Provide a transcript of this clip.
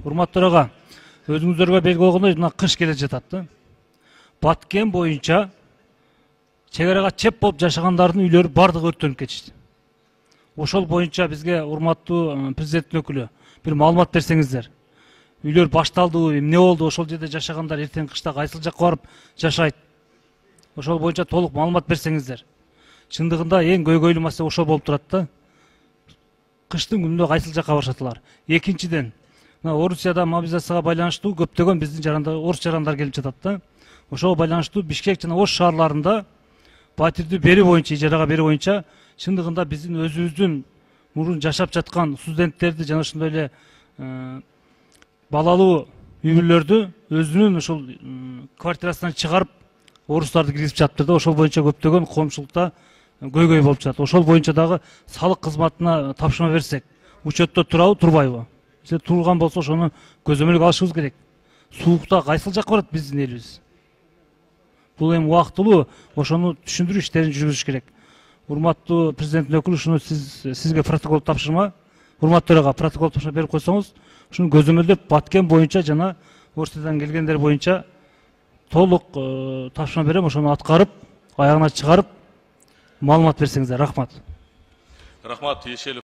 Урматтуу ага, өзүңүздөргө белгилүү болгондой мына кыш келе жатат да. Баткен боюнча чек арага чеп болуп жашагандардын үйлөрү бардыгы өрттөнүп кетишти. Ошол боюнча бизге урматтуу президенттин өкүлү бир маалымат берсеңиздер. Үйлөр башталдыбы, эмне болду, ошол жерде жашагандар эртең кышта кайсыл жакка барып жашайт? Ошол боюнча толук маалымат берсеңиздер. Чындыгында эң көйгөйлүү маселе ошол болуп турат да. Кыштын күнүндө кайсыл жакка барышат алар? Экинчиден, Орусияда мобилизацияга байланыштуу көптөгөн биздин жарандар, орус жарандар келип жатат да. Ошого байланыштуу Бишкек жана Ош шаарларында батирди берүү боюнча, ижарага берүү боюнча чындыгында биздин өзүбүздүн мурун жашап жаткан студенттерди жана ошондой эле балалуу үй бүлөлөрдү өзүнүн ошол квартирасынан чыгарып орустарды киргизип жатыптыр да. Ошол боюнча көптөгөн коомчулукта көйгөй болуп жатат. Ошол боюнча дагы салык кызматына тапшырма берсек, учетто турабы, турбайбы? Турган болсо ошону көзөмөлгө алышыбыз керек. Суукта кайсыл жакка барат биздин элибиз? Бул эми убактылуу ошону түшүндүрүү иштерин жүргүзүш керек. Урматтуу президенттин өкүлү, ушуну сизге протокол тапшырма, урматтуу ага протокол тапшырма берип койсоңуз, ушуну көзөмөлдөп Баткен боюнча жана Орусиядан келгендер боюнча толук тапшырма берем, ошону аткарып, аягына чыгарып маалымат берсеңиздер. Рахмат. Рахмат,